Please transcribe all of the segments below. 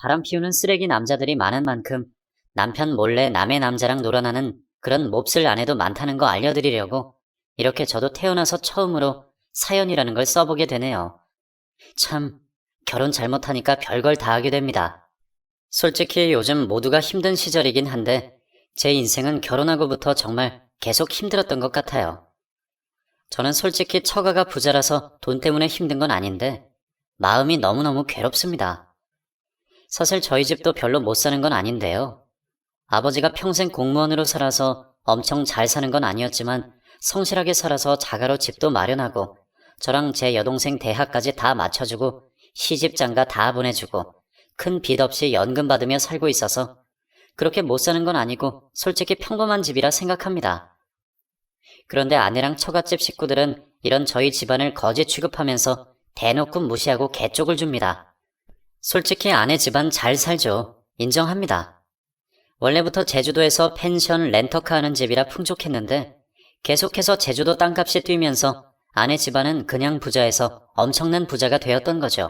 바람 피우는 쓰레기 남자들이 많은 만큼 남편 몰래 남의 남자랑 놀아나는 그런 몹쓸 아내도 많다는 거 알려드리려고 이렇게 저도 태어나서 처음으로 사연이라는 걸 써보게 되네요. 참, 결혼 잘못하니까 별걸 다 하게 됩니다. 솔직히 요즘 모두가 힘든 시절이긴 한데 제 인생은 결혼하고부터 정말 계속 힘들었던 것 같아요. 저는 솔직히 처가가 부자라서 돈 때문에 힘든 건 아닌데 마음이 너무너무 괴롭습니다. 사실 저희 집도 별로 못 사는 건 아닌데요. 아버지가 평생 공무원으로 살아서 엄청 잘 사는 건 아니었지만 성실하게 살아서 자가로 집도 마련하고 저랑 제 여동생 대학까지 다 맞춰주고 시집 장가 다 보내주고 큰 빚 없이 연금 받으며 살고 있어서 그렇게 못 사는 건 아니고 솔직히 평범한 집이라 생각합니다. 그런데 아내랑 처갓집 식구들은 이런 저희 집안을 거지 취급하면서 대놓고 무시하고 개쪽을 줍니다. 솔직히 아내 집안 잘 살죠. 인정합니다. 원래부터 제주도에서 펜션 렌터카 하는 집이라 풍족했는데 계속해서 제주도 땅값이 뛰면서 아내 집안은 그냥 부자에서 엄청난 부자가 되었던 거죠.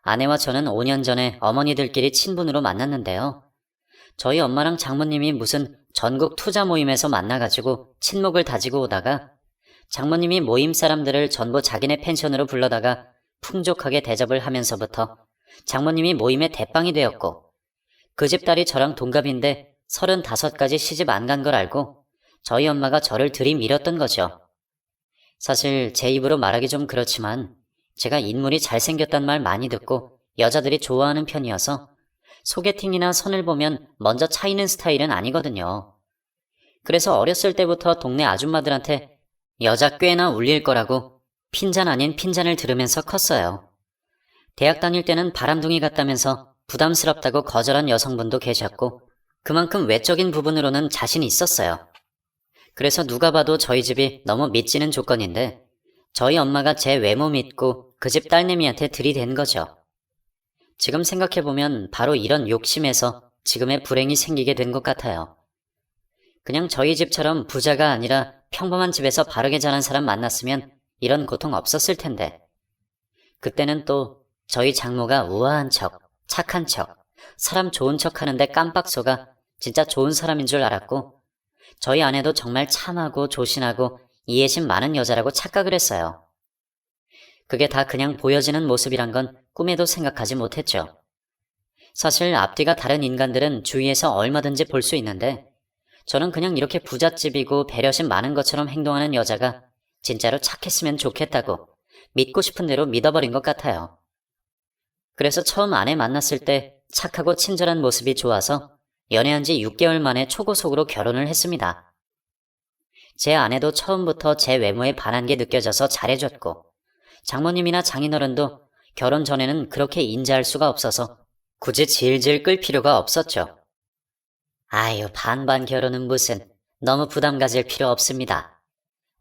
아내와 저는 5년 전에 어머니들끼리 친분으로 만났는데요. 저희 엄마랑 장모님이 무슨 전국 투자 모임에서 만나가지고 친목을 다지고 오다가 장모님이 모임 사람들을 전부 자기네 펜션으로 불러다가 풍족하게 대접을 하면서부터 장모님이 모임의 대빵이 되었고 그 집 딸이 저랑 동갑인데 35까지 시집 안 간 걸 알고 저희 엄마가 저를 들이밀었던 거죠. 사실 제 입으로 말하기 좀 그렇지만 제가 인물이 잘생겼단 말 많이 듣고 여자들이 좋아하는 편이어서 소개팅이나 선을 보면 먼저 차이는 스타일은 아니거든요. 그래서 어렸을 때부터 동네 아줌마들한테 여자 꽤나 울릴 거라고 핀잔 아닌 핀잔을 들으면서 컸어요. 대학 다닐 때는 바람둥이 같다면서 부담스럽다고 거절한 여성분도 계셨고 그만큼 외적인 부분으로는 자신이 있었어요. 그래서 누가 봐도 저희 집이 너무 믿지는 조건인데 저희 엄마가 제 외모 믿고 그 집 딸내미한테 들이댄 거죠. 지금 생각해보면 바로 이런 욕심에서 지금의 불행이 생기게 된 것 같아요. 그냥 저희 집처럼 부자가 아니라 평범한 집에서 바르게 자란 사람 만났으면 이런 고통 없었을 텐데 그때는 또 저희 장모가 우아한 척, 착한 척, 사람 좋은 척 하는데 깜빡 속아 진짜 좋은 사람인 줄 알았고 저희 아내도 정말 참하고 조신하고 이해심 많은 여자라고 착각을 했어요. 그게 다 그냥 보여지는 모습이란 건 꿈에도 생각하지 못했죠. 사실 앞뒤가 다른 인간들은 주위에서 얼마든지 볼 수 있는데 저는 그냥 이렇게 부잣집이고 배려심 많은 것처럼 행동하는 여자가 진짜로 착했으면 좋겠다고 믿고 싶은 대로 믿어버린 것 같아요. 그래서 처음 아내 만났을 때 착하고 친절한 모습이 좋아서 연애한 지 6개월 만에 초고속으로 결혼을 했습니다. 제 아내도 처음부터 제 외모에 반한 게 느껴져서 잘해줬고 장모님이나 장인어른도 결혼 전에는 그렇게 인자할 수가 없어서 굳이 질질 끌 필요가 없었죠. 아유, 반반 결혼은 무슨, 너무 부담 가질 필요 없습니다.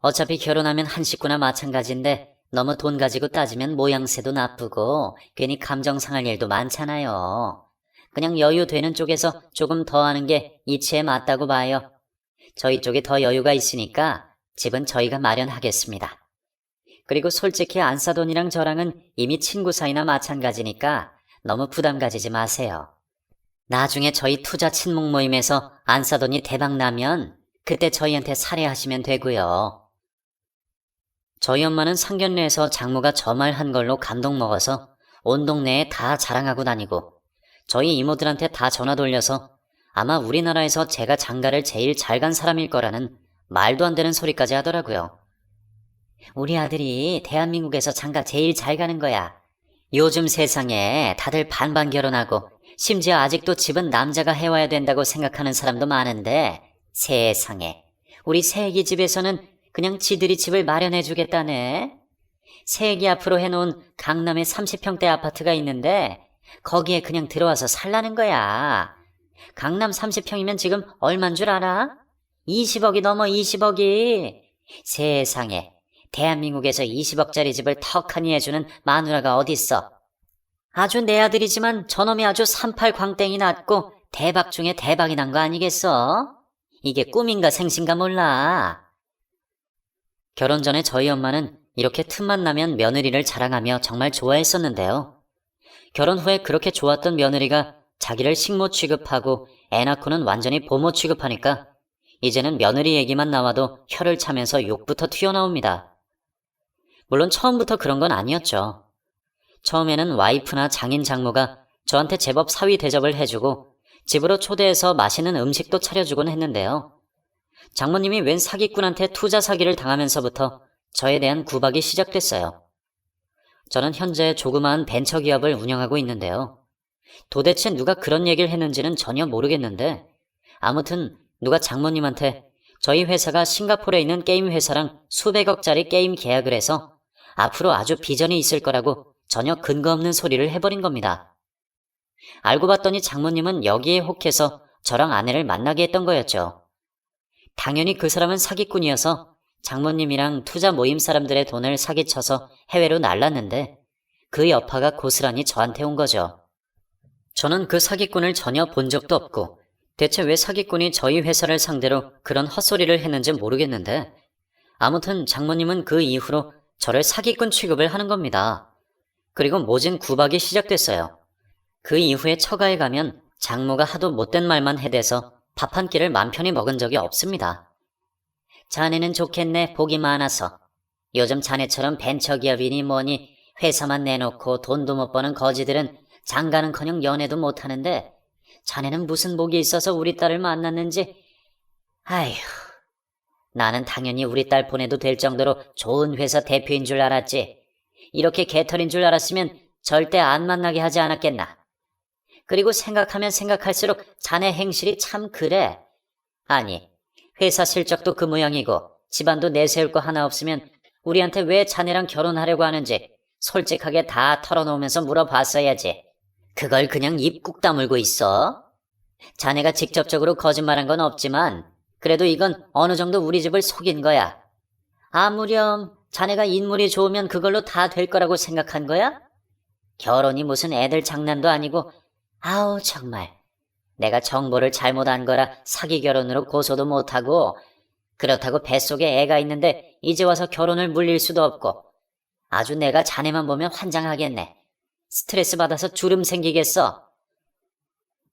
어차피 결혼하면 한 식구나 마찬가지인데 너무 돈 가지고 따지면 모양새도 나쁘고 괜히 감정 상할 일도 많잖아요. 그냥 여유 되는 쪽에서 조금 더 하는 게 이치에 맞다고 봐요. 저희 쪽이 더 여유가 있으니까 집은 저희가 마련하겠습니다. 그리고 솔직히 안사돈이랑 저랑은 이미 친구 사이나 마찬가지니까 너무 부담 가지지 마세요. 나중에 저희 투자 친목 모임에서 안사돈이 대박 나면 그때 저희한테 살해하시면 되고요. 저희 엄마는 상견례에서 장모가 저 말 한 걸로 감동 먹어서 온 동네에 다 자랑하고 다니고 저희 이모들한테 다 전화 돌려서 아마 우리나라에서 제가 장가를 제일 잘 간 사람일 거라는 말도 안 되는 소리까지 하더라고요. 우리 아들이 대한민국에서 장가 제일 잘 가는 거야. 요즘 세상에 다들 반반 결혼하고 심지어 아직도 집은 남자가 해와야 된다고 생각하는 사람도 많은데 세상에 우리 새애기 집에서는 그냥 지들이 집을 마련해 주겠다네. 새애기 앞으로 해놓은 강남에 30평대 아파트가 있는데 거기에 그냥 들어와서 살라는 거야. 강남 30평이면 지금 얼만 줄 알아? 20억이 넘어 20억이. 세상에 대한민국에서 20억짜리 집을 턱하니 해주는 마누라가 어딨어. 아주 내 아들이지만 저놈이 아주 38 광땡이 났고 대박 중에 대박이 난 거 아니겠어? 이게 꿈인가 생신가 몰라. 결혼 전에 저희 엄마는 이렇게 틈만 나면 며느리를 자랑하며 정말 좋아했었는데요. 결혼 후에 그렇게 좋았던 며느리가 자기를 식모 취급하고 애 낳고는 완전히 보모 취급하니까 이제는 며느리 얘기만 나와도 혀를 차면서 욕부터 튀어나옵니다. 물론 처음부터 그런 건 아니었죠. 처음에는 와이프나 장인 장모가 저한테 제법 사위 대접을 해주고 집으로 초대해서 맛있는 음식도 차려주곤 했는데요. 장모님이 웬 사기꾼한테 투자 사기를 당하면서부터 저에 대한 구박이 시작됐어요. 저는 현재 조그마한 벤처기업을 운영하고 있는데요. 도대체 누가 그런 얘기를 했는지는 전혀 모르겠는데 아무튼 누가 장모님한테 저희 회사가 싱가포르에 있는 게임 회사랑 수백억짜리 게임 계약을 해서 앞으로 아주 비전이 있을 거라고 전혀 근거 없는 소리를 해버린 겁니다. 알고 봤더니 장모님은 여기에 혹해서 저랑 아내를 만나게 했던 거였죠. 당연히 그 사람은 사기꾼이어서 장모님이랑 투자 모임 사람들의 돈을 사기쳐서 해외로 날랐는데 그 여파가 고스란히 저한테 온 거죠. 저는 그 사기꾼을 전혀 본 적도 없고 대체 왜 사기꾼이 저희 회사를 상대로 그런 헛소리를 했는지 모르겠는데 아무튼 장모님은 그 이후로 저를 사기꾼 취급을 하는 겁니다. 그리고 모진 구박이 시작됐어요. 그 이후에 처가에 가면 장모가 하도 못된 말만 해대서 밥 한 끼를 맘 편히 먹은 적이 없습니다. 자네는 좋겠네, 복이 많아서. 요즘 자네처럼 벤처기업이니 뭐니 회사만 내놓고 돈도 못 버는 거지들은 장가는커녕 연애도 못하는데 자네는 무슨 복이 있어서 우리 딸을 만났는지. 아휴, 나는 당연히 우리 딸 보내도 될 정도로 좋은 회사 대표인 줄 알았지. 이렇게 개털인 줄 알았으면 절대 안 만나게 하지 않았겠나. 그리고 생각하면 생각할수록 자네 행실이 참 그래. 아니, 회사 실적도 그 모양이고 집안도 내세울 거 하나 없으면 우리한테 왜 자네랑 결혼하려고 하는지 솔직하게 다 털어놓으면서 물어봤어야지. 그걸 그냥 입 꾹 다물고 있어? 자네가 직접적으로 거짓말한 건 없지만 그래도 이건 어느 정도 우리 집을 속인 거야. 아무렴 자네가 인물이 좋으면 그걸로 다 될 거라고 생각한 거야? 결혼이 무슨 애들 장난도 아니고. 아우 정말. 내가 정보를 잘못 안 거라 사기 결혼으로 고소도 못하고 그렇다고 뱃속에 애가 있는데 이제 와서 결혼을 물릴 수도 없고 아주 내가 자네만 보면 환장하겠네. 스트레스 받아서 주름 생기겠어.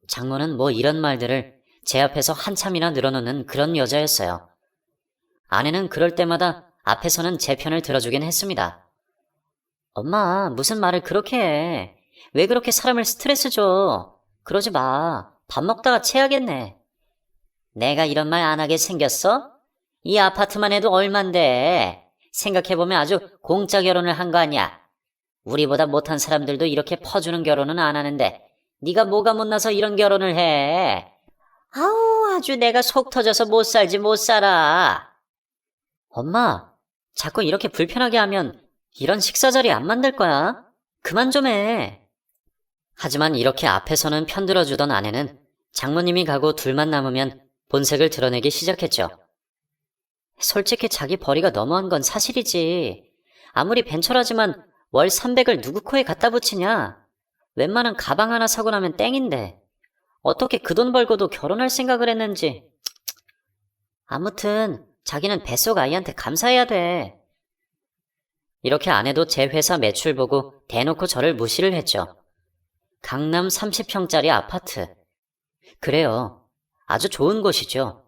장모는 뭐 이런 말들을 제 앞에서 한참이나 늘어놓는 그런 여자였어요. 아내는 그럴 때마다 앞에서는 제 편을 들어주긴 했습니다. 엄마, 무슨 말을 그렇게 해. 왜 그렇게 사람을 스트레스 줘. 그러지 마. 밥 먹다가 체하겠네. 내가 이런 말 안 하게 생겼어? 이 아파트만 해도 얼만데. 생각해보면 아주 공짜 결혼을 한 거 아니야. 우리보다 못한 사람들도 이렇게 퍼주는 결혼은 안 하는데 네가 뭐가 못나서 이런 결혼을 해. 아우 아주 내가 속 터져서 못 살지 못 살아. 엄마, 자꾸 이렇게 불편하게 하면 이런 식사 자리 안 만들 거야. 그만 좀 해. 하지만 이렇게 앞에서는 편들어주던 아내는 장모님이 가고 둘만 남으면 본색을 드러내기 시작했죠. 솔직히 자기 벌이가 너무한 건 사실이지. 아무리 벤처라지만 월 300을 누구 코에 갖다 붙이냐. 웬만한 가방 하나 사고 나면 땡인데 어떻게 그 돈 벌고도 결혼할 생각을 했는지. 아무튼 자기는 뱃속 아이한테 감사해야 돼. 이렇게 아내도 제 회사 매출 보고 대놓고 저를 무시를 했죠. 강남 30평짜리 아파트. 그래요. 아주 좋은 곳이죠.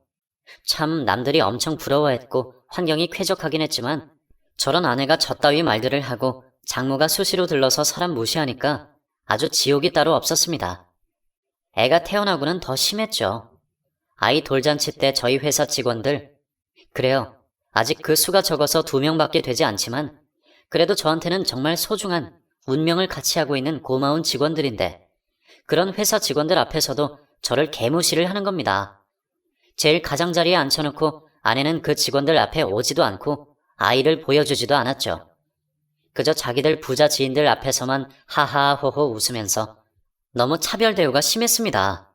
참 남들이 엄청 부러워했고 환경이 쾌적하긴 했지만 저런 아내가 저따위 말들을 하고 장모가 수시로 들러서 사람 무시하니까 아주 지옥이 따로 없었습니다. 애가 태어나고는 더 심했죠. 아이 돌잔치 때 저희 회사 직원들. 그래요. 아직 그 수가 적어서 2명밖에 되지 않지만 그래도 저한테는 정말 소중한 운명을 같이 하고 있는 고마운 직원들인데 그런 회사 직원들 앞에서도 저를 개무시를 하는 겁니다. 제일 가장자리에 앉혀놓고 아내는 그 직원들 앞에 오지도 않고 아이를 보여주지도 않았죠. 그저 자기들 부자 지인들 앞에서만 하하호호 웃으면서 너무 차별 대우가 심했습니다.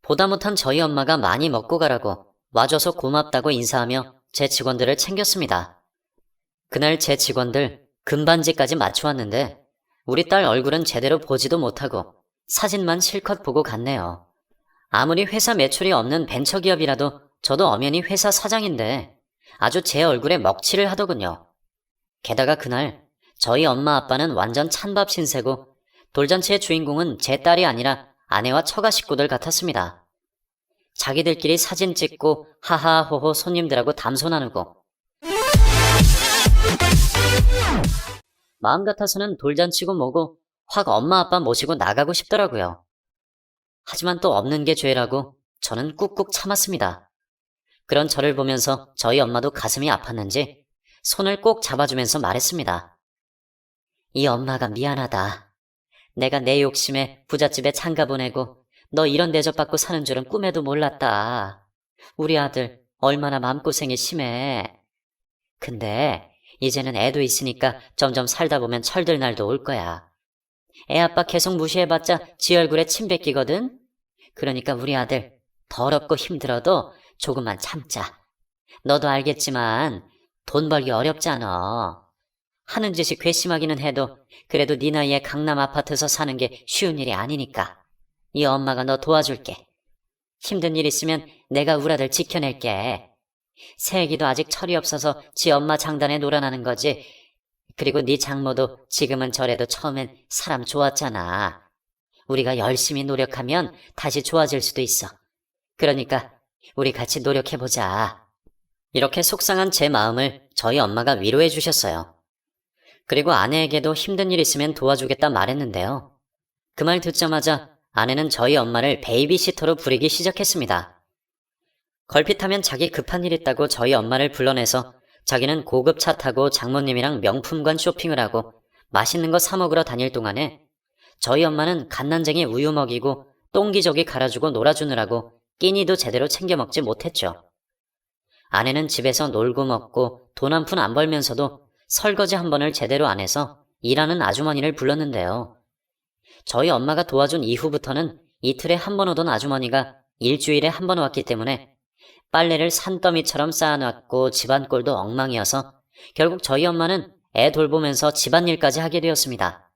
보다 못한 저희 엄마가 많이 먹고 가라고 와줘서 고맙다고 인사하며 제 직원들을 챙겼습니다. 그날 제 직원들 금반지까지 맞춰왔는데 우리 딸 얼굴은 제대로 보지도 못하고 사진만 실컷 보고 갔네요. 아무리 회사 매출이 없는 벤처기업이라도 저도 엄연히 회사 사장인데 아주 제 얼굴에 먹칠을 하더군요. 게다가 그날 저희 엄마 아빠는 완전 찬밥 신세고 돌잔치의 주인공은 제 딸이 아니라 아내와 처가 식구들 같았습니다. 자기들끼리 사진 찍고 하하호호 손님들하고 담소 나누고, 마음 같아서는 돌잔치고 뭐고 확 엄마 아빠 모시고 나가고 싶더라고요. 하지만 또 없는 게 죄라고 저는 꾹꾹 참았습니다. 그런 저를 보면서 저희 엄마도 가슴이 아팠는지 손을 꼭 잡아주면서 말했습니다. 이 엄마가 미안하다. 내가 내 욕심에 부잣집에 장가 보내고 너 이런 대접받고 사는 줄은 꿈에도 몰랐다. 우리 아들 얼마나 마음고생이 심해. 근데 이제는 애도 있으니까 점점 살다 보면 철들 날도 올 거야. 애 아빠 계속 무시해봤자 지 얼굴에 침 뱉기거든. 그러니까 우리 아들 더럽고 힘들어도 조금만 참자. 너도 알겠지만 돈 벌기 어렵잖아. 하는 짓이 괘씸하기는 해도 그래도 네 나이에 강남 아파트에서 사는 게 쉬운 일이 아니니까. 이 엄마가 너 도와줄게. 힘든 일 있으면 내가 우리 아들 지켜낼게. 새애기도 아직 철이 없어서 지 엄마 장단에 놀아나는 거지. 그리고 네 장모도 지금은 저래도 처음엔 사람 좋았잖아. 우리가 열심히 노력하면 다시 좋아질 수도 있어. 그러니까 우리 같이 노력해보자. 이렇게 속상한 제 마음을 저희 엄마가 위로해 주셨어요. 그리고 아내에게도 힘든 일 있으면 도와주겠다 말했는데요. 그 말 듣자마자 아내는 저희 엄마를 베이비시터로 부리기 시작했습니다. 걸핏하면 자기 급한 일 있다고 저희 엄마를 불러내서 자기는 고급 차 타고 장모님이랑 명품관 쇼핑을 하고 맛있는 거 사 먹으러 다닐 동안에 저희 엄마는 갓난쟁이 우유 먹이고 똥기저귀 갈아주고 놀아주느라고 끼니도 제대로 챙겨 먹지 못했죠. 아내는 집에서 놀고 먹고 돈 한 푼 안 벌면서도 설거지 한 번을 제대로 안 해서 일하는 아주머니를 불렀는데요. 저희 엄마가 도와준 이후부터는 이틀에 한 번 오던 아주머니가 일주일에 한 번 왔기 때문에 빨래를 산더미처럼 쌓아놨고 집안 꼴도 엉망이어서 결국 저희 엄마는 애 돌보면서 집안일까지 하게 되었습니다.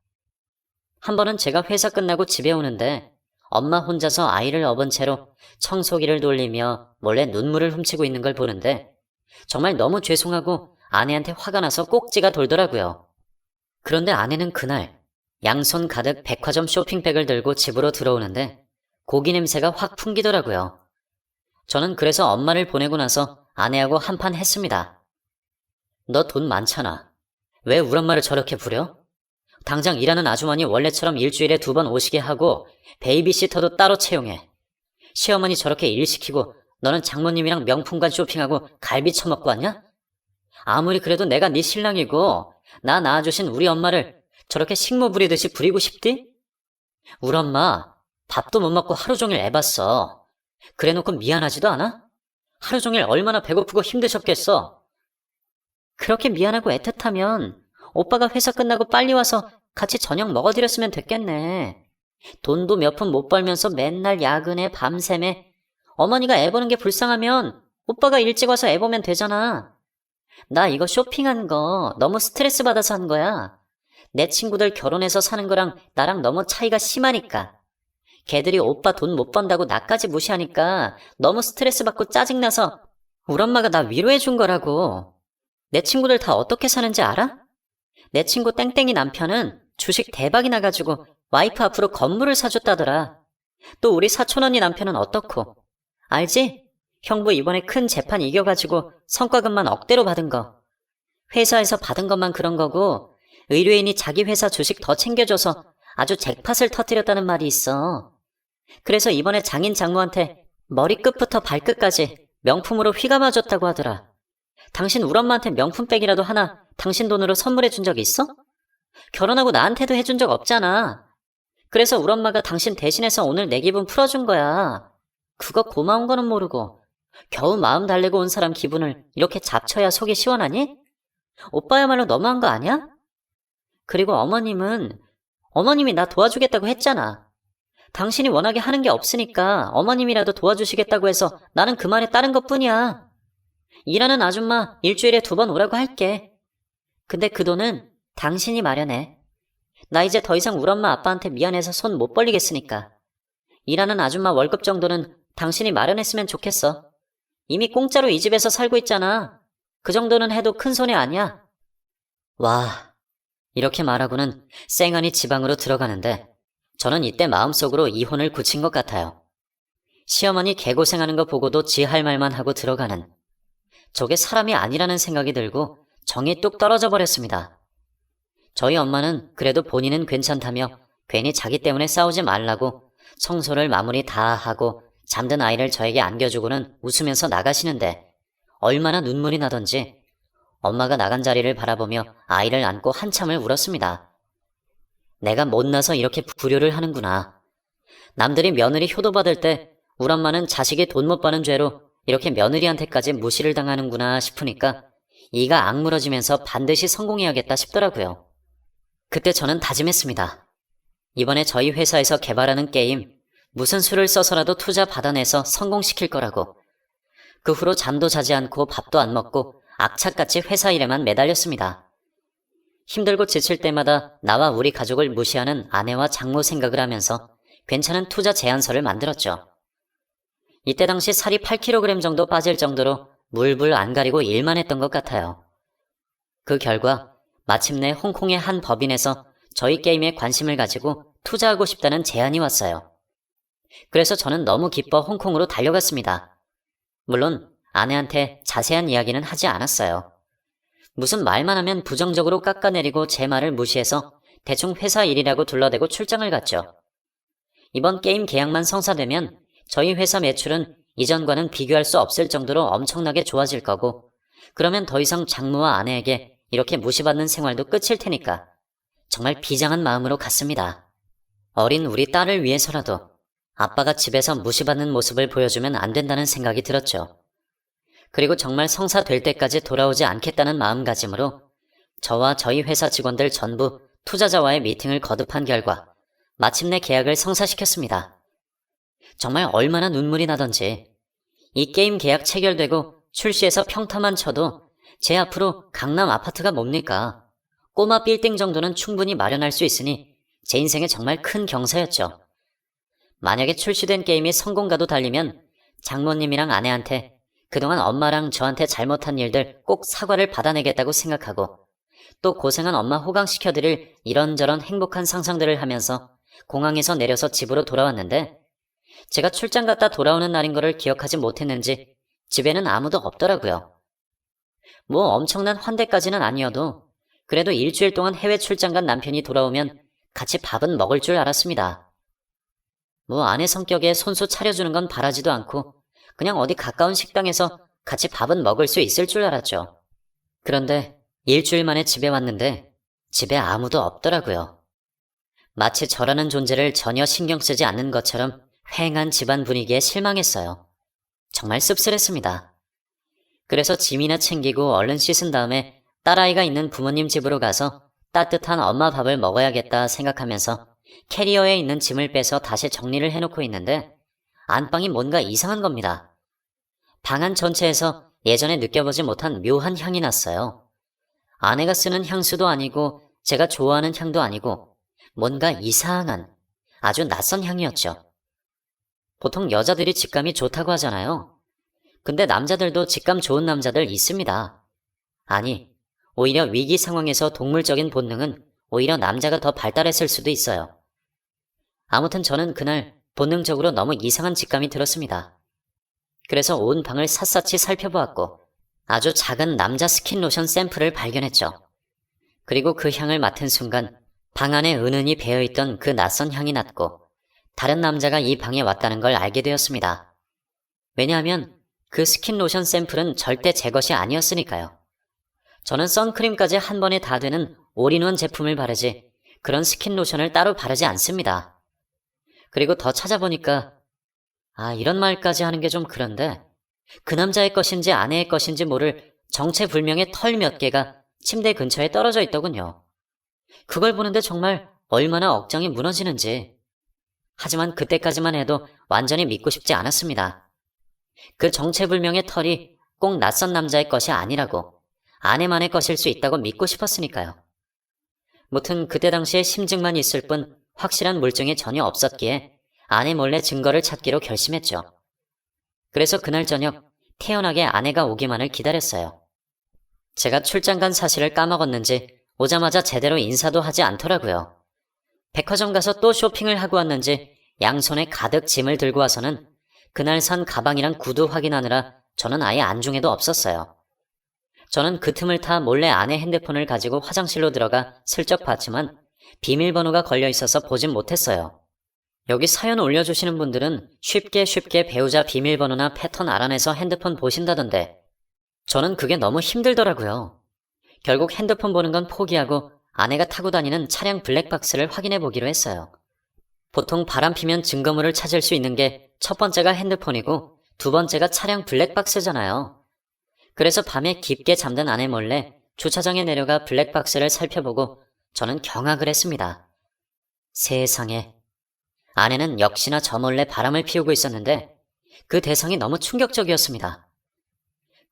한 번은 제가 회사 끝나고 집에 오는데 엄마 혼자서 아이를 업은 채로 청소기를 돌리며 몰래 눈물을 훔치고 있는 걸 보는데 정말 너무 죄송하고 아내한테 화가 나서 꼭지가 돌더라고요. 그런데 아내는 그날 양손 가득 백화점 쇼핑백을 들고 집으로 들어오는데 고기 냄새가 확 풍기더라고요. 저는 그래서 엄마를 보내고 나서 아내하고 한판 했습니다. 너 돈 많잖아. 왜 우리 엄마를 저렇게 부려? 당장 일하는 아주머니 원래처럼 일주일에 2번 오시게 하고 베이비시터도 따로 채용해. 시어머니 저렇게 일 시키고 너는 장모님이랑 명품관 쇼핑하고 갈비 처먹고 왔냐? 아무리 그래도 내가 네 신랑이고 나 낳아주신 우리 엄마를 저렇게 식모 부리듯이 부리고 싶디? 우리 엄마 밥도 못 먹고 하루 종일 애봤어. 그래놓고 미안하지도 않아? 하루 종일 얼마나 배고프고 힘드셨겠어. 그렇게 미안하고 애틋하면 오빠가 회사 끝나고 빨리 와서 같이 저녁 먹어드렸으면 됐겠네. 돈도 몇 푼 못 벌면서 맨날 야근해 밤새매. 어머니가 애 보는 게 불쌍하면 오빠가 일찍 와서 애 보면 되잖아. 나 이거 쇼핑한 거 너무 스트레스 받아서 한 거야. 내 친구들 결혼해서 사는 거랑 나랑 너무 차이가 심하니까. 걔들이 오빠 돈 못 번다고 나까지 무시하니까 너무 스트레스 받고 짜증나서 우리 엄마가 나 위로해 준 거라고. 내 친구들 다 어떻게 사는지 알아? 내 친구 땡땡이 남편은 주식 대박이 나가지고 와이프 앞으로 건물을 사줬다더라. 또 우리 사촌 언니 남편은 어떻고? 알지? 형부 이번에 큰 재판 이겨가지고 성과금만 억대로 받은 거. 회사에서 받은 것만 그런 거고 의뢰인이 자기 회사 주식 더 챙겨줘서 아주 잭팟을 터뜨렸다는 말이 있어. 그래서 이번에 장인 장모한테 머리끝부터 발끝까지 명품으로 휘감아줬다고 하더라. 당신 우리 엄마한테 명품백이라도 하나 당신 돈으로 선물해 준 적 있어? 결혼하고 나한테도 해준 적 없잖아. 그래서 우리 엄마가 당신 대신해서 오늘 내 기분 풀어준 거야. 그거 고마운 거는 모르고 겨우 마음 달래고 온 사람 기분을 이렇게 잡쳐야 속이 시원하니? 오빠야말로 너무한 거 아니야? 그리고 어머님이 나 도와주겠다고 했잖아. 당신이 워낙에 하는 게 없으니까 어머님이라도 도와주시겠다고 해서 나는 그 말에 따른 것뿐이야. 일하는 아줌마 일주일에 2번 오라고 할게. 근데 그 돈은 당신이 마련해. 나 이제 더 이상 우리 엄마 아빠한테 미안해서 손 못 벌리겠으니까. 일하는 아줌마 월급 정도는 당신이 마련했으면 좋겠어. 이미 공짜로 이 집에서 살고 있잖아. 그 정도는 해도 큰 손해 아니야. 와, 이렇게 말하고는 쌩하니 지방으로 들어가는데 저는 이때 마음속으로 이혼을 굳힌 것 같아요. 시어머니 개고생하는 거 보고도 지 할 말만 하고 들어가는, 저게 사람이 아니라는 생각이 들고 정이 뚝 떨어져 버렸습니다. 저희 엄마는 그래도 본인은 괜찮다며 괜히 자기 때문에 싸우지 말라고 청소를 마무리 다 하고 잠든 아이를 저에게 안겨주고는 웃으면서 나가시는데 얼마나 눈물이 나던지 엄마가 나간 자리를 바라보며 아이를 안고 한참을 울었습니다. 내가 못나서 이렇게 불효를 하는구나. 남들이 며느리 효도받을 때 우리 엄마는 자식이 돈 못 버는 죄로 이렇게 며느리한테까지 무시를 당하는구나 싶으니까 이가 악물어지면서 반드시 성공해야겠다 싶더라고요. 그때 저는 다짐했습니다. 이번에 저희 회사에서 개발하는 게임 무슨 수를 써서라도 투자 받아내서 성공시킬 거라고. 그 후로 잠도 자지 않고 밥도 안 먹고 악착같이 회사 일에만 매달렸습니다. 힘들고 지칠 때마다 나와 우리 가족을 무시하는 아내와 장모 생각을 하면서 괜찮은 투자 제안서를 만들었죠. 이때 당시 살이 8kg 정도 빠질 정도로 물불 안 가리고 일만 했던 것 같아요. 그 결과 마침내 홍콩의 한 법인에서 저희 게임에 관심을 가지고 투자하고 싶다는 제안이 왔어요. 그래서 저는 너무 기뻐 홍콩으로 달려갔습니다. 물론 아내한테 자세한 이야기는 하지 않았어요. 무슨 말만 하면 부정적으로 깎아내리고 제 말을 무시해서 대충 회사 일이라고 둘러대고 출장을 갔죠. 이번 게임 계약만 성사되면 저희 회사 매출은 이전과는 비교할 수 없을 정도로 엄청나게 좋아질 거고, 그러면 더 이상 장모와 아내에게 이렇게 무시받는 생활도 끝일 테니까 정말 비장한 마음으로 갔습니다. 어린 우리 딸을 위해서라도 아빠가 집에서 무시받는 모습을 보여주면 안 된다는 생각이 들었죠. 그리고 정말 성사될 때까지 돌아오지 않겠다는 마음가짐으로 저와 저희 회사 직원들 전부 투자자와의 미팅을 거듭한 결과 마침내 계약을 성사시켰습니다. 정말 얼마나 눈물이 나던지. 이 게임 계약 체결되고 출시해서 평타만 쳐도 제 앞으로 강남 아파트가 뭡니까? 꼬마 빌딩 정도는 충분히 마련할 수 있으니 제 인생에 정말 큰 경사였죠. 만약에 출시된 게임이 성공가도 달리면 장모님이랑 아내한테 그동안 엄마랑 저한테 잘못한 일들 꼭 사과를 받아내겠다고 생각하고, 또 고생한 엄마 호강시켜드릴 이런저런 행복한 상상들을 하면서 공항에서 내려서 집으로 돌아왔는데, 제가 출장 갔다 돌아오는 날인 거를 기억하지 못했는지 집에는 아무도 없더라고요. 뭐 엄청난 환대까지는 아니어도 그래도 일주일 동안 해외 출장 간 남편이 돌아오면 같이 밥은 먹을 줄 알았습니다. 뭐 아내 성격에 손수 차려주는 건 바라지도 않고 그냥 어디 가까운 식당에서 같이 밥은 먹을 수 있을 줄 알았죠. 그런데 일주일 만에 집에 왔는데 집에 아무도 없더라고요. 마치 저라는 존재를 전혀 신경 쓰지 않는 것처럼 휑한 집안 분위기에 실망했어요. 정말 씁쓸했습니다. 그래서 짐이나 챙기고 얼른 씻은 다음에 딸아이가 있는 부모님 집으로 가서 따뜻한 엄마 밥을 먹어야겠다 생각하면서 캐리어에 있는 짐을 빼서 다시 정리를 해놓고 있는데 안방이 뭔가 이상한 겁니다. 방 안 전체에서 예전에 느껴보지 못한 묘한 향이 났어요. 아내가 쓰는 향수도 아니고 제가 좋아하는 향도 아니고 뭔가 이상한 아주 낯선 향이었죠. 보통 여자들이 직감이 좋다고 하잖아요. 근데 남자들도 직감 좋은 남자들 있습니다. 아니, 오히려 위기 상황에서 동물적인 본능은 오히려 남자가 더 발달했을 수도 있어요. 아무튼 저는 그날 본능적으로 너무 이상한 직감이 들었습니다. 그래서 온 방을 샅샅이 살펴보았고 아주 작은 남자 스킨 로션 샘플을 발견했죠. 그리고 그 향을 맡은 순간 방 안에 은은히 배어있던 그 낯선 향이 났고 다른 남자가 이 방에 왔다는 걸 알게 되었습니다. 왜냐하면 그 스킨 로션 샘플은 절대 제 것이 아니었으니까요. 저는 선크림까지 한 번에 다 되는 올인원 제품을 바르지 그런 스킨 로션을 따로 바르지 않습니다. 그리고 더 찾아보니까 이런 말까지 하는 게 좀 그런데 그 남자의 것인지 아내의 것인지 모를 정체불명의 털 몇 개가 침대 근처에 떨어져 있더군요. 그걸 보는데 정말 얼마나 억장이 무너지는지. 하지만 그때까지만 해도 완전히 믿고 싶지 않았습니다. 그 정체불명의 털이 꼭 낯선 남자의 것이 아니라고, 아내만의 것일 수 있다고 믿고 싶었으니까요. 무튼 그때 당시에 심증만 있을 뿐 확실한 물증이 전혀 없었기에 아내 몰래 증거를 찾기로 결심했죠. 그래서 그날 저녁 태연하게 아내가 오기만을 기다렸어요. 제가 출장 간 사실을 까먹었는지 오자마자 제대로 인사도 하지 않더라고요. 백화점 가서 또 쇼핑을 하고 왔는지 양손에 가득 짐을 들고 와서는 그날 산 가방이랑 구두 확인하느라 저는 아예 안중에도 없었어요. 저는 그 틈을 타 몰래 아내 핸드폰을 가지고 화장실로 들어가 슬쩍 봤지만 비밀번호가 걸려 있어서 보진 못했어요. 여기 사연 올려주시는 분들은 쉽게 배우자 비밀번호나 패턴 알아내서 핸드폰 보신다던데 저는 그게 너무 힘들더라고요. 결국 핸드폰 보는 건 포기하고 아내가 타고 다니는 차량 블랙박스를 확인해 보기로 했어요. 보통 바람 피면 증거물을 찾을 수 있는 게 첫 번째가 핸드폰이고 두 번째가 차량 블랙박스잖아요. 그래서 밤에 깊게 잠든 아내 몰래 주차장에 내려가 블랙박스를 살펴보고 저는 경악을 했습니다. 세상에. 아내는 역시나 저 몰래 바람을 피우고 있었는데 그 대상이 너무 충격적이었습니다.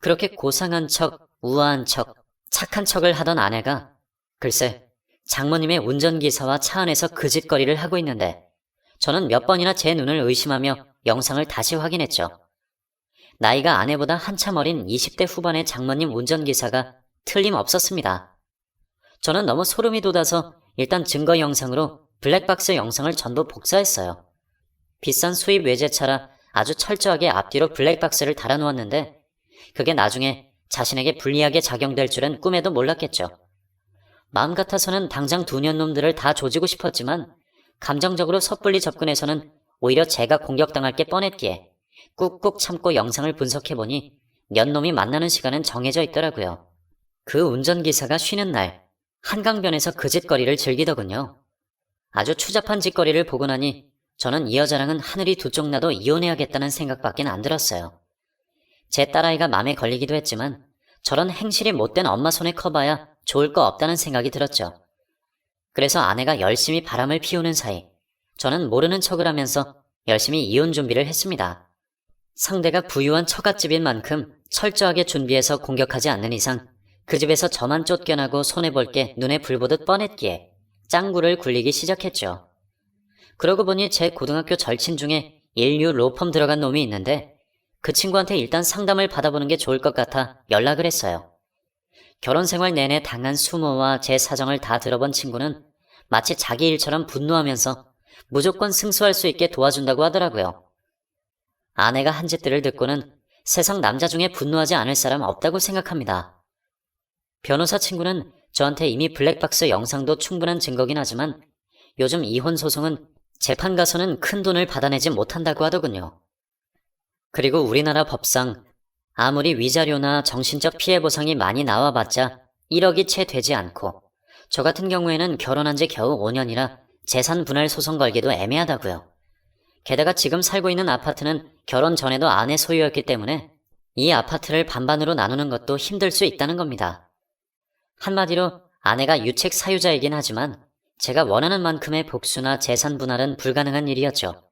그렇게 고상한 척, 우아한 척, 착한 척을 하던 아내가 글쎄 장모님의 운전기사와 차 안에서 그 짓거리를 하고 있는데 저는 몇 번이나 제 눈을 의심하며 영상을 다시 확인했죠. 나이가 아내보다 한참 어린 20대 후반의 장모님 운전기사가 틀림없었습니다. 저는 너무 소름이 돋아서 일단 증거 영상으로 블랙박스 영상을 전부 복사했어요. 비싼 수입 외제차라 아주 철저하게 앞뒤로 블랙박스를 달아놓았는데 그게 나중에 자신에게 불리하게 작용될 줄은 꿈에도 몰랐겠죠. 마음 같아서는 당장 두 년놈들을 다 조지고 싶었지만 감정적으로 섣불리 접근해서는 오히려 제가 공격당할 게 뻔했기에 꾹꾹 참고 영상을 분석해보니 년놈이 만나는 시간은 정해져 있더라고요. 그 운전기사가 쉬는 날 한강변에서 그 짓거리를 즐기더군요. 아주 추잡한 짓거리를 보고 나니 저는 이 여자랑은 하늘이 두 쪽 나도 이혼해야겠다는 생각밖엔 안 들었어요. 제 딸아이가 맘에 걸리기도 했지만 저런 행실이 못된 엄마 손에 커봐야 좋을 거 없다는 생각이 들었죠. 그래서 아내가 열심히 바람을 피우는 사이 저는 모르는 척을 하면서 열심히 이혼 준비를 했습니다. 상대가 부유한 처갓집인 만큼 철저하게 준비해서 공격하지 않는 이상 그 집에서 저만 쫓겨나고 손해볼 게 눈에 불 보듯 뻔했기에 짱구를 굴리기 시작했죠. 그러고 보니 제 고등학교 절친 중에 인류 로펌 들어간 놈이 있는데 그 친구한테 일단 상담을 받아보는 게 좋을 것 같아 연락을 했어요. 결혼 생활 내내 당한 수모와 제 사정을 다 들어본 친구는 마치 자기 일처럼 분노하면서 무조건 승소할 수 있게 도와준다고 하더라고요. 아내가 한 짓들을 듣고는 세상 남자 중에 분노하지 않을 사람 없다고 생각합니다. 변호사 친구는 저한테 이미 블랙박스 영상도 충분한 증거긴 하지만 요즘 이혼 소송은 재판 가서는 큰 돈을 받아내지 못한다고 하더군요. 그리고 우리나라 법상 아무리 위자료나 정신적 피해 보상이 많이 나와봤자 1억이 채 되지 않고 저 같은 경우에는 결혼한 지 겨우 5년이라 재산 분할 소송 걸기도 애매하다고요. 게다가 지금 살고 있는 아파트는 결혼 전에도 아내 소유였기 때문에 이 아파트를 반반으로 나누는 것도 힘들 수 있다는 겁니다. 한마디로 아내가 유책 사유자이긴 하지만 제가 원하는 만큼의 복수나 재산 분할은 불가능한 일이었죠.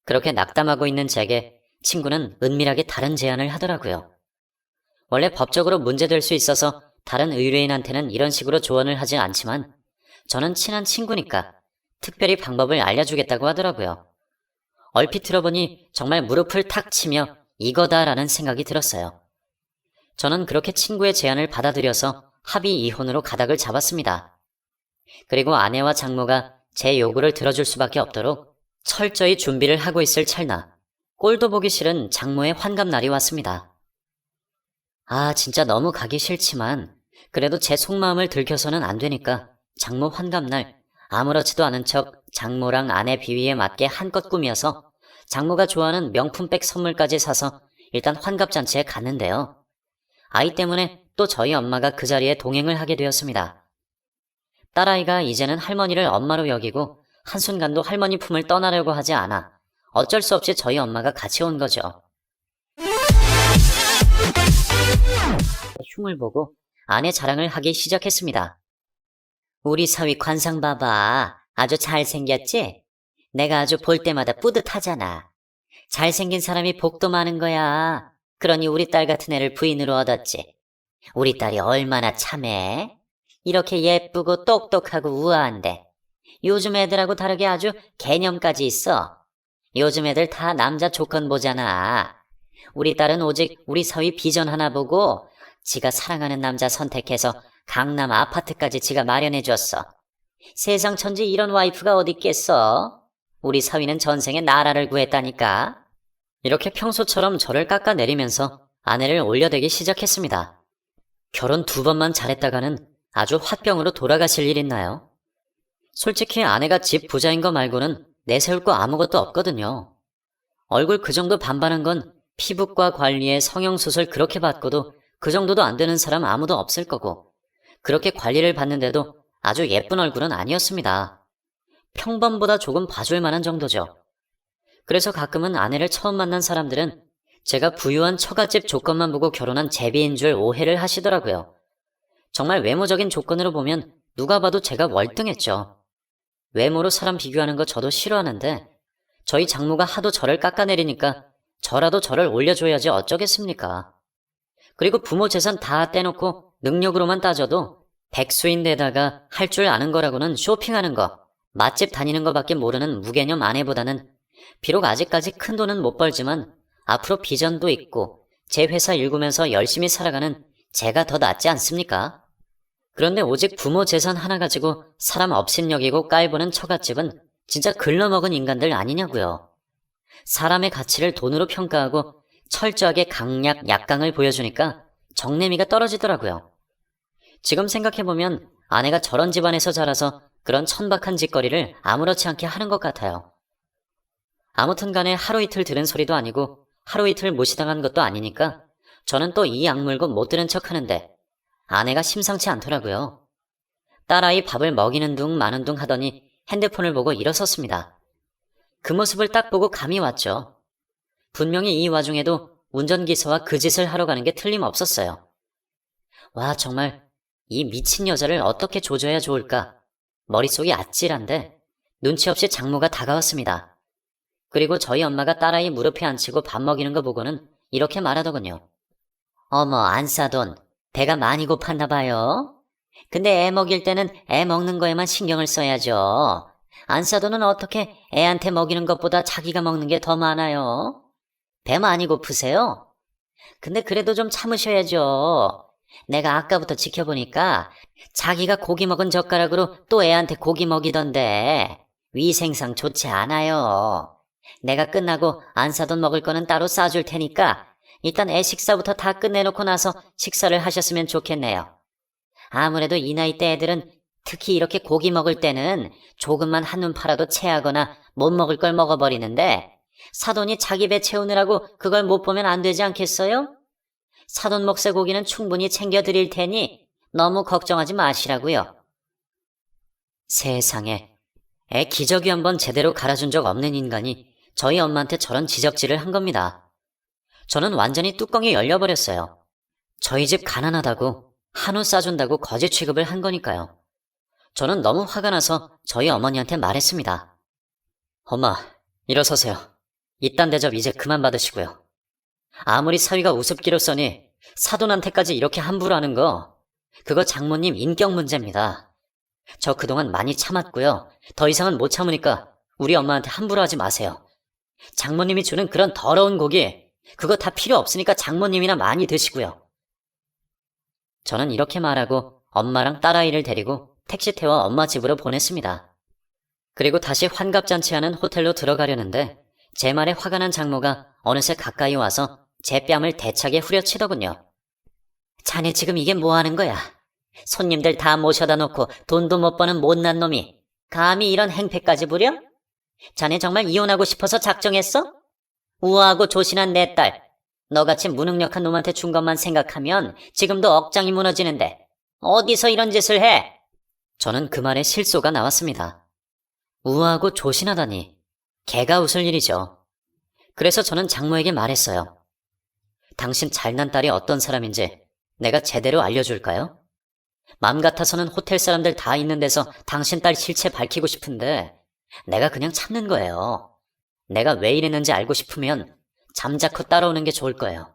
그렇게 낙담하고 있는 제게 친구는 은밀하게 다른 제안을 하더라고요. 원래 법적으로 문제될 수 있어서 다른 의뢰인한테는 이런 식으로 조언을 하지 않지만 저는 친한 친구니까 특별히 방법을 알려주겠다고 하더라고요. 얼핏 들어보니 정말 무릎을 탁 치며 이거다라는 생각이 들었어요. 저는 그렇게 친구의 제안을 받아들여서 합의 이혼으로 가닥을 잡았습니다. 그리고 아내와 장모가 제 요구를 들어줄 수밖에 없도록 철저히 준비를 하고 있을 찰나 꼴도 보기 싫은 장모의 환갑날이 왔습니다. 아, 진짜 너무 가기 싫지만 그래도 제 속마음을 들켜서는 안 되니까 장모 환갑날 아무렇지도 않은 척 장모랑 아내 비위에 맞게 한껏 꾸며서 장모가 좋아하는 명품백 선물까지 사서 일단 환갑잔치에 갔는데요. 아이 때문에 또 저희 엄마가 그 자리에 동행을 하게 되었습니다. 딸아이가 이제는 할머니를 엄마로 여기고 한순간도 할머니 품을 떠나려고 하지 않아 어쩔 수 없이 저희 엄마가 같이 온 거죠. 흉을 보고 아내 자랑을 하기 시작했습니다. 우리 사위 관상 봐봐. 아주 잘생겼지? 내가 아주 볼 때마다 뿌듯하잖아. 잘생긴 사람이 복도 많은 거야. 그러니 우리 딸 같은 애를 부인으로 얻었지. 우리 딸이 얼마나 참해? 이렇게 예쁘고 똑똑하고 우아한데 요즘 애들하고 다르게 아주 개념까지 있어. 요즘 애들 다 남자 조건 보잖아. 우리 딸은 오직 우리 사위 비전 하나 보고 지가 사랑하는 남자 선택해서 강남 아파트까지 지가 마련해 줬어. 세상 천지 이런 와이프가 어디 있겠어? 우리 사위는 전생에 나라를 구했다니까. 이렇게 평소처럼 저를 깎아내리면서 아내를 올려대기 시작했습니다. 결혼 2번만 잘했다가는 아주 화병으로 돌아가실 일 있나요? 솔직히 아내가 집 부자인 거 말고는 내세울 거 아무것도 없거든요. 얼굴 그 정도 반반한 건 피부과 관리에 성형수술 그렇게 받고도 그 정도도 안 되는 사람 아무도 없을 거고, 그렇게 관리를 받는데도 아주 예쁜 얼굴은 아니었습니다. 평범보다 조금 봐줄 만한 정도죠. 그래서 가끔은 아내를 처음 만난 사람들은 제가 부유한 처갓집 조건만 보고 결혼한 제비인 줄 오해를 하시더라고요. 정말 외모적인 조건으로 보면 누가 봐도 제가 월등했죠. 외모로 사람 비교하는 거 저도 싫어하는데 저희 장모가 하도 저를 깎아내리니까 저라도 저를 올려줘야지 어쩌겠습니까. 그리고 부모 재산 다 떼놓고 능력으로만 따져도 백수인데다가 할 줄 아는 거라고는 쇼핑하는 거, 맛집 다니는 거밖에 모르는 무개념 아내보다는 비록 아직까지 큰 돈은 못 벌지만 앞으로 비전도 있고 제 회사 일구면서 열심히 살아가는 제가 더 낫지 않습니까? 그런데 오직 부모 재산 하나 가지고 사람 업신여기고 깔보는 처갓집은 진짜 글러먹은 인간들 아니냐고요. 사람의 가치를 돈으로 평가하고 철저하게 강약, 약강을 보여주니까 정내미가 떨어지더라고요. 지금 생각해보면 아내가 저런 집안에서 자라서 그런 천박한 짓거리를 아무렇지 않게 하는 것 같아요. 아무튼 간에 하루 이틀 들은 소리도 아니고 하루 이틀 무시당한 것도 아니니까 저는 또 이 악물고 못 들은 척 하는데 아내가 심상치 않더라고요. 딸아이 밥을 먹이는 둥 마는 둥 하더니 핸드폰을 보고 일어섰습니다. 그 모습을 딱 보고 감이 왔죠. 분명히 이 와중에도 운전기사와 그 짓을 하러 가는 게 틀림없었어요. 와, 정말 이 미친 여자를 어떻게 조져야 좋을까? 머릿속이 아찔한데 눈치 없이 장모가 다가왔습니다. 그리고 저희 엄마가 딸아이 무릎에 앉히고 밥 먹이는 거 보고는 이렇게 말하더군요. 어머, 안싸돈, 배가 많이 고팠나 봐요. 근데 애 먹일 때는 애 먹는 거에만 신경을 써야죠. 안싸돈은 어떻게 애한테 먹이는 것보다 자기가 먹는 게 더 많아요? 배 많이 고프세요? 근데 그래도 좀 참으셔야죠. 내가 아까부터 지켜보니까 자기가 고기 먹은 젓가락으로 또 애한테 고기 먹이던데 위생상 좋지 않아요. 내가 끝나고 안싸돈 먹을 거는 따로 싸줄 테니까 일단 애 식사부터 다 끝내놓고 나서 식사를 하셨으면 좋겠네요. 아무래도 이 나이 때 애들은 특히 이렇게 고기 먹을 때는 조금만 한눈 팔아도 체하거나 못 먹을 걸 먹어버리는데 사돈이 자기 배 채우느라고 그걸 못 보면 안 되지 않겠어요? 사돈 몫의 고기는 충분히 챙겨드릴 테니 너무 걱정하지 마시라고요. 세상에, 애 기저귀 한번 제대로 갈아준 적 없는 인간이 저희 엄마한테 저런 지적질을 한 겁니다. 저는 완전히 뚜껑이 열려버렸어요. 저희 집 가난하다고 한우 싸준다고 거지 취급을 한 거니까요. 저는 너무 화가 나서 저희 어머니한테 말했습니다. 엄마, 일어서세요. 이딴 대접 이제 그만 받으시고요. 아무리 사위가 우습기로 써니 사돈한테까지 이렇게 함부로 하는 거, 그거 장모님 인격 문제입니다. 저 그동안 많이 참았고요. 더 이상은 못 참으니까 우리 엄마한테 함부로 하지 마세요. 장모님이 주는 그런 더러운 고기, 그거 다 필요 없으니까 장모님이나 많이 드시고요. 저는 이렇게 말하고 엄마랑 딸아이를 데리고 택시 태워 엄마 집으로 보냈습니다. 그리고 다시 환갑잔치하는 호텔로 들어가려는데 제 말에 화가 난 장모가 어느새 가까이 와서 제 뺨을 대차게 후려치더군요. 자네 지금 이게 뭐 하는 거야? 손님들 다 모셔다 놓고 돈도 못 버는 못난 놈이 감히 이런 행패까지 부려? 자네 정말 이혼하고 싶어서 작정했어? 우아하고 조신한 내 딸, 너같이 무능력한 놈한테 준 것만 생각하면 지금도 억장이 무너지는데 어디서 이런 짓을 해? 저는 그 말에 실소가 나왔습니다. 우아하고 조신하다니, 개가 웃을 일이죠. 그래서 저는 장모에게 말했어요. 당신 잘난 딸이 어떤 사람인지 내가 제대로 알려줄까요? 맘 같아서는 호텔 사람들 다 있는 데서 당신 딸 실체 밝히고 싶은데 내가 그냥 참는 거예요. 내가 왜 이랬는지 알고 싶으면 잠자코 따라오는 게 좋을 거예요.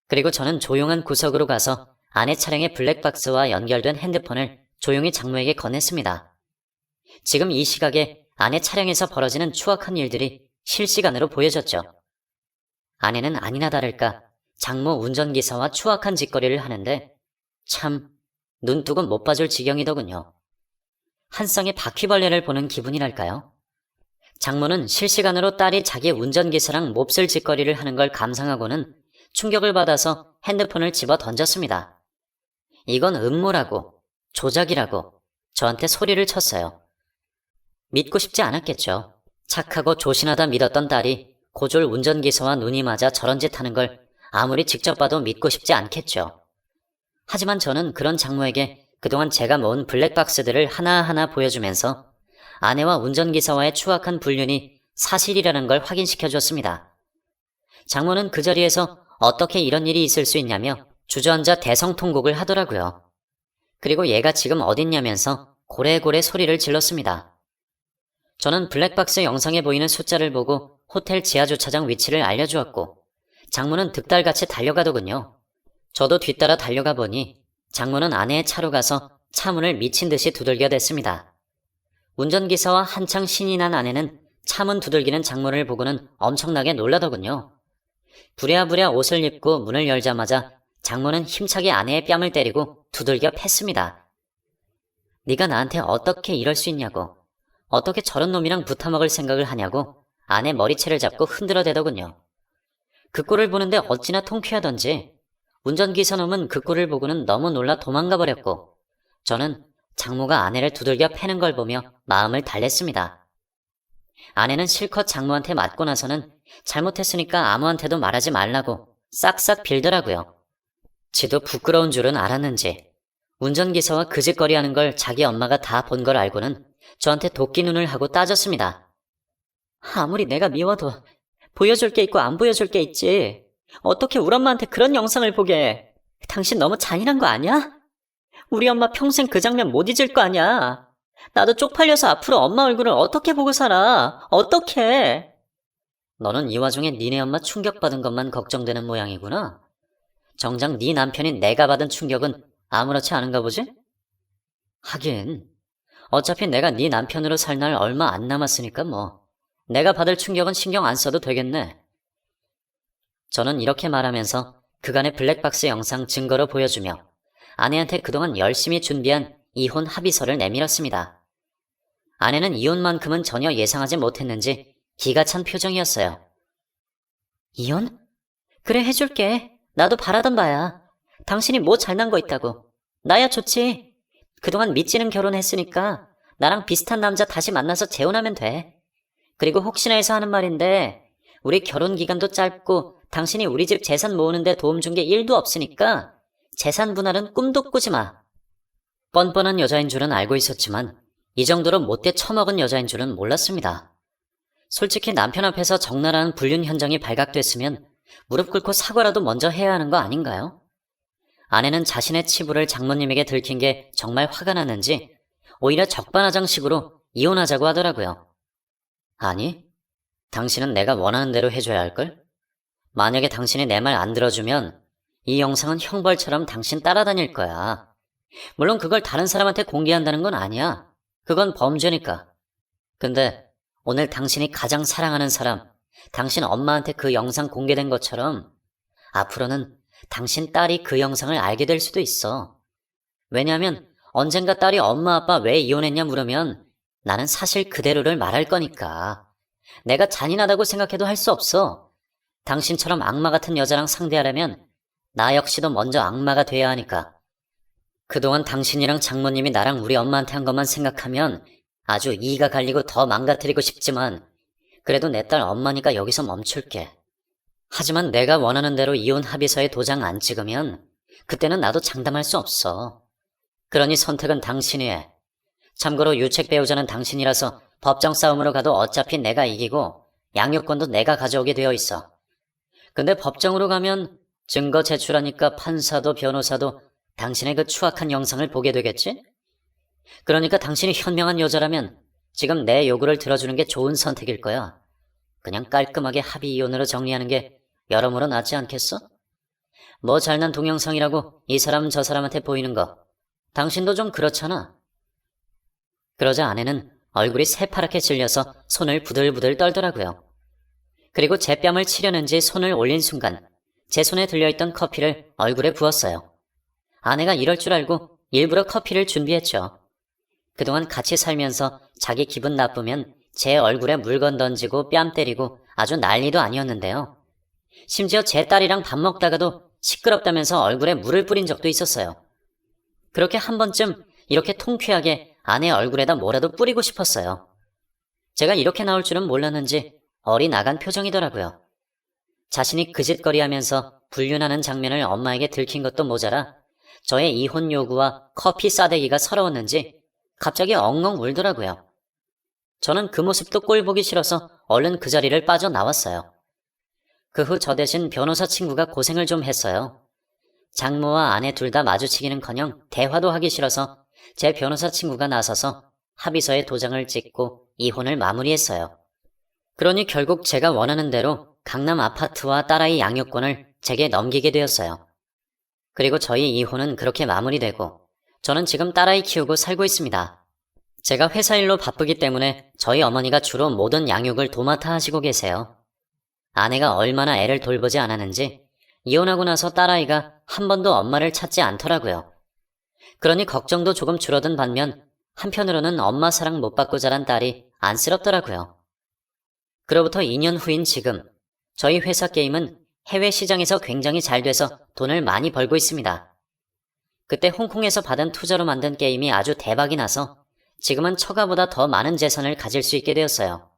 그리고 저는 조용한 구석으로 가서 아내 차량의 블랙박스와 연결된 핸드폰을 조용히 장모에게 건넸습니다. 지금 이 시각에 아내 차량에서 벌어지는 추악한 일들이 실시간으로 보여졌죠. 아내는 아니나 다를까 장모 운전기사와 추악한 짓거리를 하는데 참, 눈 뜨고 못 봐줄 지경이더군요. 한 쌍의 바퀴벌레를 보는 기분이랄까요? 장모는 실시간으로 딸이 자기 운전기사랑 몹쓸 짓거리를 하는 걸 감상하고는 충격을 받아서 핸드폰을 집어 던졌습니다. 이건 음모라고, 조작이라고 저한테 소리를 쳤어요. 믿고 싶지 않았겠죠. 착하고 조신하다 믿었던 딸이 고졸 운전기사와 눈이 맞아 저런 짓 하는 걸 아무리 직접 봐도 믿고 싶지 않겠죠. 하지만 저는 그런 장모에게 그동안 제가 모은 블랙박스들을 하나하나 보여주면서 아내와 운전기사와의 추악한 불륜이 사실이라는 걸 확인시켜 줬습니다. 장모는 그 자리에서 어떻게 이런 일이 있을 수 있냐며 주저앉아 대성통곡을 하더라고요. 그리고 얘가 지금 어딨냐면서 고래고래 소리를 질렀습니다. 저는 블랙박스 영상에 보이는 숫자를 보고 호텔 지하주차장 위치를 알려주었고 장모는 득달같이 달려가더군요. 저도 뒤따라 달려가 보니 장모는 아내의 차로 가서 차문을 미친 듯이 두들겨댔습니다. 운전기사와 한창 신이 난 아내는 차문 두들기는 장모를 보고는 엄청나게 놀라더군요. 부랴부랴 옷을 입고 문을 열자마자 장모는 힘차게 아내의 뺨을 때리고 두들겨 팼습니다. 네가 나한테 어떻게 이럴 수 있냐고, 어떻게 저런 놈이랑 붙어먹을 생각을 하냐고 아내 머리채를 잡고 흔들어대더군요. 그 꼴을 보는데 어찌나 통쾌하던지 운전기사 놈은 그 꼴을 보고는 너무 놀라 도망가 버렸고 저는 장모가 아내를 두들겨 패는 걸 보며 마음을 달랬습니다. 아내는 실컷 장모한테 맞고 나서는 잘못했으니까 아무한테도 말하지 말라고 싹싹 빌더라고요. 지도 부끄러운 줄은 알았는지 운전기사와 그 짓거리 하는 걸 자기 엄마가 다 본 걸 알고는 저한테 도끼 눈을 하고 따졌습니다. 아무리 내가 미워도 보여줄 게 있고 안 보여줄 게 있지. 어떻게 우리 엄마한테 그런 영상을 보게 해? 당신 너무 잔인한 거 아니야? 우리 엄마 평생 그 장면 못 잊을 거 아니야. 나도 쪽팔려서 앞으로 엄마 얼굴을 어떻게 보고 살아? 어떻게? 너는 이 와중에 니네 엄마 충격받은 것만 걱정되는 모양이구나. 정작 네 남편인 내가 받은 충격은 아무렇지 않은가 보지? 하긴 어차피 내가 네 남편으로 살 날 얼마 안 남았으니까 뭐 내가 받을 충격은 신경 안 써도 되겠네. 저는 이렇게 말하면서 그간의 블랙박스 영상 증거로 보여주며 아내한테 그동안 열심히 준비한 이혼 합의서를 내밀었습니다. 아내는 이혼만큼은 전혀 예상하지 못했는지 기가 찬 표정이었어요. 이혼? 그래 해줄게. 나도 바라던 바야. 당신이 뭐 잘난 거 있다고. 나야 좋지. 그동안 미찌는 결혼했으니까 나랑 비슷한 남자 다시 만나서 재혼하면 돼. 그리고 혹시나 해서 하는 말인데 우리 결혼 기간도 짧고 당신이 우리 집 재산 모으는데 도움 준 게 1도 없으니까 재산 분할은 꿈도 꾸지 마. 뻔뻔한 여자인 줄은 알고 있었지만 이 정도로 못돼 처먹은 여자인 줄은 몰랐습니다. 솔직히 남편 앞에서 적나라한 불륜 현장이 발각됐으면 무릎 꿇고 사과라도 먼저 해야 하는 거 아닌가요? 아내는 자신의 치부를 장모님에게 들킨 게 정말 화가 났는지 오히려 적반하장식으로 이혼하자고 하더라고요. 아니, 당신은 내가 원하는 대로 해줘야 할걸? 만약에 당신이 내 말 안 들어주면 이 영상은 형벌처럼 당신 따라다닐 거야. 물론 그걸 다른 사람한테 공개한다는 건 아니야. 그건 범죄니까. 근데 오늘 당신이 가장 사랑하는 사람, 당신 엄마한테 그 영상 공개된 것처럼 앞으로는 당신 딸이 그 영상을 알게 될 수도 있어. 왜냐하면 언젠가 딸이 엄마 아빠 왜 이혼했냐 물으면 나는 사실 그대로를 말할 거니까. 내가 잔인하다고 생각해도 할 수 없어. 당신처럼 악마 같은 여자랑 상대하려면 나 역시도 먼저 악마가 돼야 하니까. 그동안 당신이랑 장모님이 나랑 우리 엄마한테 한 것만 생각하면 아주 이가 갈리고 더 망가뜨리고 싶지만 그래도 내 딸 엄마니까 여기서 멈출게. 하지만 내가 원하는 대로 이혼 합의서에 도장 안 찍으면 그때는 나도 장담할 수 없어. 그러니 선택은 당신이 해. 참고로 유책 배우자는 당신이라서 법정 싸움으로 가도 어차피 내가 이기고 양육권도 내가 가져오게 되어 있어. 근데 법정으로 가면 증거 제출하니까 판사도 변호사도 당신의 그 추악한 영상을 보게 되겠지? 그러니까 당신이 현명한 여자라면 지금 내 요구를 들어주는 게 좋은 선택일 거야. 그냥 깔끔하게 합의 이혼으로 정리하는 게 여러모로 낫지 않겠어? 뭐 잘난 동영상이라고 이 사람 저 사람한테 보이는 거 당신도 좀 그렇잖아. 그러자 아내는 얼굴이 새파랗게 질려서 손을 부들부들 떨더라고요. 그리고 제 뺨을 치려는지 손을 올린 순간 제 손에 들려있던 커피를 얼굴에 부었어요. 아내가 이럴 줄 알고 일부러 커피를 준비했죠. 그동안 같이 살면서 자기 기분 나쁘면 제 얼굴에 물건 던지고 뺨 때리고 아주 난리도 아니었는데요. 심지어 제 딸이랑 밥 먹다가도 시끄럽다면서 얼굴에 물을 뿌린 적도 있었어요. 그렇게 한 번쯤 이렇게 통쾌하게 아내 얼굴에다 뭐라도 뿌리고 싶었어요. 제가 이렇게 나올 줄은 몰랐는지 얼이 나간 표정이더라고요. 자신이 그 짓거리하면서 불륜하는 장면을 엄마에게 들킨 것도 모자라 저의 이혼 요구와 커피 싸대기가 서러웠는지 갑자기 엉엉 울더라고요. 저는 그 모습도 꼴 보기 싫어서 얼른 그 자리를 빠져나왔어요. 그 후 저 대신 변호사 친구가 고생을 좀 했어요. 장모와 아내 둘 다 마주치기는커녕 대화도 하기 싫어서 제 변호사 친구가 나서서 합의서에 도장을 찍고 이혼을 마무리했어요. 그러니 결국 제가 원하는 대로 강남 아파트와 딸아이 양육권을 제게 넘기게 되었어요. 그리고 저희 이혼은 그렇게 마무리되고 저는 지금 딸아이 키우고 살고 있습니다. 제가 회사 일로 바쁘기 때문에 저희 어머니가 주로 모든 양육을 도맡아 하시고 계세요. 아내가 얼마나 애를 돌보지 않았는지 이혼하고 나서 딸아이가 한 번도 엄마를 찾지 않더라고요. 그러니 걱정도 조금 줄어든 반면 한편으로는 엄마 사랑 못 받고 자란 딸이 안쓰럽더라고요. 그로부터 2년 후인 지금 저희 회사 게임은 해외 시장에서 굉장히 잘 돼서 돈을 많이 벌고 있습니다. 그때 홍콩에서 받은 투자로 만든 게임이 아주 대박이 나서 지금은 처가보다 더 많은 재산을 가질 수 있게 되었어요.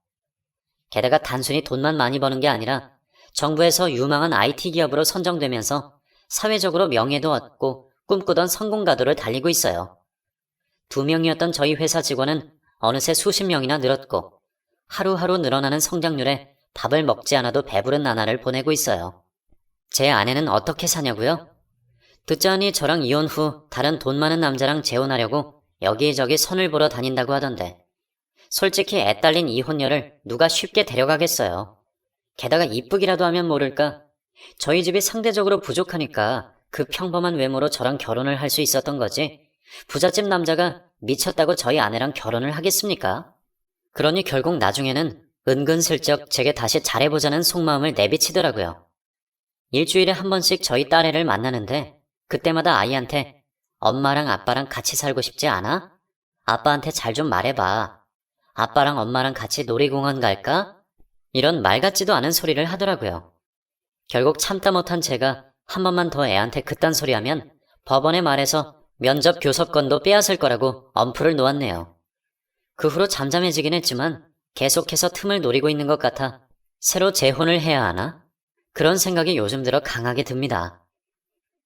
게다가 단순히 돈만 많이 버는 게 아니라 정부에서 유망한 IT 기업으로 선정되면서 사회적으로 명예도 얻고 꿈꾸던 성공 가도를 달리고 있어요. 2명이었던 저희 회사 직원은 어느새 수십 명이나 늘었고 하루하루 늘어나는 성장률에 밥을 먹지 않아도 배부른 나날을 보내고 있어요. 제 아내는 어떻게 사냐고요? 듣자하니 저랑 이혼 후 다른 돈 많은 남자랑 재혼하려고 여기저기 선을 보러 다닌다고 하던데 솔직히 애 딸린 이혼녀를 누가 쉽게 데려가겠어요. 게다가 이쁘기라도 하면 모를까 저희 집이 상대적으로 부족하니까 그 평범한 외모로 저랑 결혼을 할 수 있었던 거지 부잣집 남자가 미쳤다고 저희 아내랑 결혼을 하겠습니까? 그러니 결국 나중에는 은근슬쩍 제게 다시 잘해보자는 속마음을 내비치더라고요. 일주일에 한 번씩 저희 딸애를 만나는데 그때마다 아이한테 엄마랑 아빠랑 같이 살고 싶지 않아? 아빠한테 잘 좀 말해봐. 아빠랑 엄마랑 같이 놀이공원 갈까? 이런 말 같지도 않은 소리를 하더라고요. 결국 참다 못한 제가 한 번만 더 애한테 그딴 소리 하면 법원에 말해서 면접 교섭권도 빼앗을 거라고 엄풀을 놓았네요. 그 후로 잠잠해지긴 했지만 계속해서 틈을 노리고 있는 것 같아 새로 재혼을 해야 하나? 그런 생각이 요즘 들어 강하게 듭니다.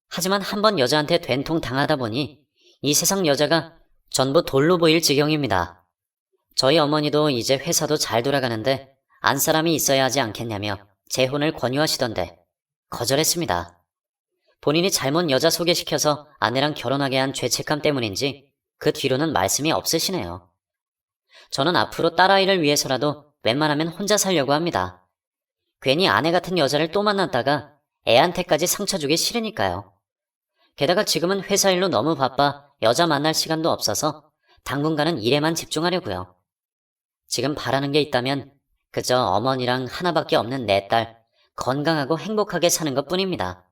하지만 한번 여자한테 된통 당하다 보니 이 세상 여자가 전부 돌로 보일 지경입니다. 저희 어머니도 이제 회사도 잘 돌아가는데 안 사람이 있어야 하지 않겠냐며 재혼을 권유하시던데 거절했습니다. 본인이 잘못 여자 소개시켜서 아내랑 결혼하게 한 죄책감 때문인지 그 뒤로는 말씀이 없으시네요. 저는 앞으로 딸아이를 위해서라도 웬만하면 혼자 살려고 합니다. 괜히 아내 같은 여자를 또 만났다가 애한테까지 상처 주기 싫으니까요. 게다가 지금은 회사 일로 너무 바빠 여자 만날 시간도 없어서 당분간은 일에만 집중하려고요. 지금 바라는 게 있다면 그저 어머니랑 하나밖에 없는 내 딸 건강하고 행복하게 사는 것 뿐입니다.